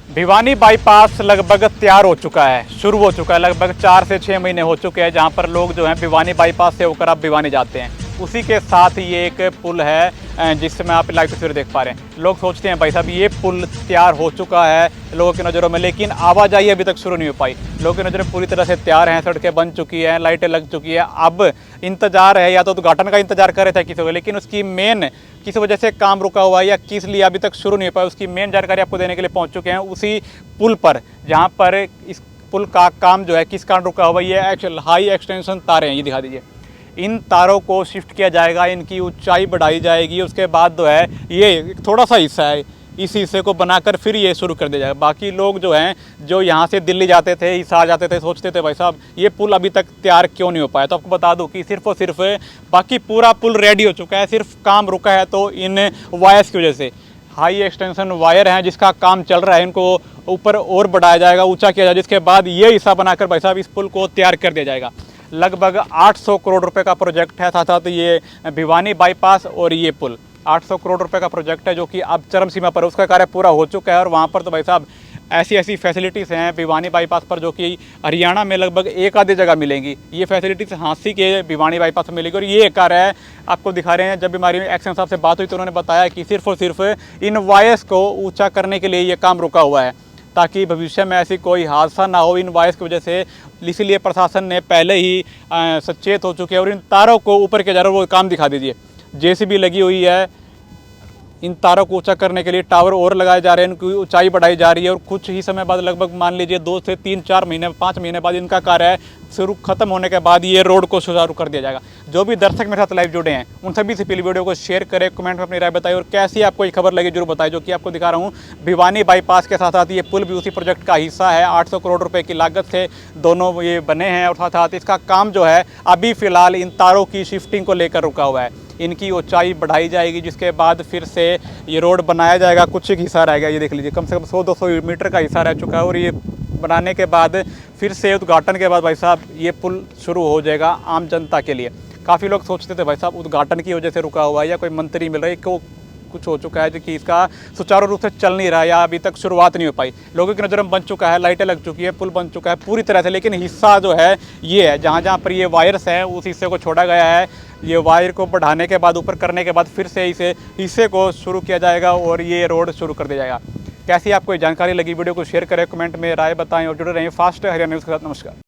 Bhiwani bypass लगभग तैयार हो चुका है, शुरू हो चुका है। लगभग 4 से 6 महीने हो चुके हैं जहां पर लोग जो हैं भिवानी बाईपास से होकर अब भिवानी जाते हैं। उसी के साथ ये एक पुल है जिसमें आप लाइव तस्वीर देख पा रहे हैं। लोग सोचते हैं भाई साहब ये पुल तैयार हो चुका है लोगों की नज़रों में, लेकिन आवाजाही अभी तक शुरू नहीं हो पाई। लोगों की नज़रें पूरी तरह से तैयार हैं, सड़कें बन चुकी हैं, लाइटें लग चुकी है। अब इंतजार है, या तो उद्घाटन का इंतजार कर रहे थे किसी को, लेकिन उसकी मेन किसी वजह से काम रुका हुआ है या किस लिए अभी तक शुरू नहीं हो पाया, उसकी मेन जानकारी आपको देने के लिए पहुंच चुके हैं उसी पुल पर, जहां पर इस पुल का काम जो है किस कारण रुका हुआ है। ये हाई एक्सटेंशन तारें हैं, ये दिखा दीजिए। इन तारों को शिफ्ट किया जाएगा, इनकी ऊंचाई बढ़ाई जाएगी। उसके बाद जो है ये थोड़ा सा हिस्सा है, इस हिस्से को बनाकर फिर ये शुरू कर दिया जाएगा। बाकी लोग जो हैं, जो यहाँ से दिल्ली जाते थे, हिसार जाते थे, सोचते थे भाई साहब ये पुल अभी तक तैयार क्यों नहीं हो पाया। तो आपको बता दूं कि सिर्फ और सिर्फ बाकी पूरा पुल रेडी हो चुका है, सिर्फ काम रुका है तो इन वायर्स की वजह से। हाई एक्सटेंशन वायर हैं जिसका काम चल रहा है, इनको ऊपर और बढ़ाया जाएगा, ऊंचा किया जाएगा, जिसके बाद ये हिस्सा बनाकर भाई साहब इस पुल को तैयार कर दिया जाएगा। लगभग 800 करोड़ रुपए का प्रोजेक्ट है, साथ साथ ये भिवानी बाईपास और ये पुल 800 करोड़ रुपए का प्रोजेक्ट है जो कि अब चरम सीमा पर, उसका कार्य पूरा हो चुका है। और वहाँ पर तो भाई साहब ऐसी ऐसी फैसिलिटीज़ हैं भिवानी बाईपास पर जो कि हरियाणा में लगभग एक आधी जगह मिलेंगी। ये फैसिलिटीज़ हांसी के भिवानी बाईपास में मिलेगी। और ये एक कार्य है आपको दिखा रहे हैं। जब भी हमारी एक्शन साहब से बात हुई तो उन्होंने बताया कि सिर्फ और सिर्फ इन वायर्स को ऊँचा करने के लिए ये काम रुका हुआ है, ताकि भविष्य में ऐसी कोई हादसा ना हो इन वायर्स की वजह से। इसीलिए प्रशासन ने पहले ही सचेत हो चुके हैं। और इन तारों को ऊपर के जा रहा है, वो काम दिखा दीजिए। जेसीबी लगी हुई है, इन तारों को ऊंचा करने के लिए टावर और लगाए जा रहे हैं, इनकी ऊंचाई बढ़ाई जा रही है। और कुछ ही समय बाद, लगभग मान लीजिए 2 से 3-4 महीने 5 महीने बाद इनका कार्य शुरू खत्म होने के बाद ये रोड को सुचारू कर दिया जाएगा। जो भी दर्शक मेरे साथ लाइव जुड़े हैं उन सभी से पहले वीडियो को शेयर करें, कमेंट में अपनी राय बताइए और कैसी आपको ये खबर लगी जरूर बताइए। जो कि आपको दिखा रहा हूँ भिवानी बाईपास के साथ साथ ये पुल भी उसी प्रोजेक्ट का हिस्सा है। 800 करोड़ रुपए की लागत से दोनों ये बने हैं और साथ साथ इसका काम जो है अभी फिलहाल इन तारों की शिफ्टिंग को लेकर रुका हुआ है। इनकी ऊंचाई बढ़ाई जाएगी, जिसके बाद फिर से ये रोड बनाया जाएगा। कुछ एक हिस्सा रहेगा, ये देख लीजिए, कम से कम 100-200 मीटर का हिस्सा रह चुका है। और ये बनाने के बाद फिर से उद्घाटन के बाद भाई साहब ये पुल शुरू हो जाएगा आम जनता के लिए। काफ़ी लोग सोचते थे भाई साहब उद्घाटन की वजह से रुका हुआ है या कोई मंत्री मिल रहा है, को कुछ हो चुका है जो कि इसका सुचारू रूप से चल नहीं रहा है या अभी तक शुरुआत नहीं हो पाई। लोगों की नज़र में बन चुका है, लाइटें लग चुकी है, पुल बन चुका है पूरी तरह से, लेकिन हिस्सा जो है ये है जहाँ जहाँ पर ये वायर्स हैं उस हिस्से को छोड़ा गया है। ये वायर को बढ़ाने के बाद, ऊपर करने के बाद फिर से इसे हिस्से को शुरू किया जाएगा और ये रोड शुरू कर दिया जाएगा। कैसी आपको ये जानकारी लगी, वीडियो को शेयर करें, कमेंट में राय बताएं और जुड़े रहें फास्ट हरियाणा न्यूज़ के साथ। नमस्कार।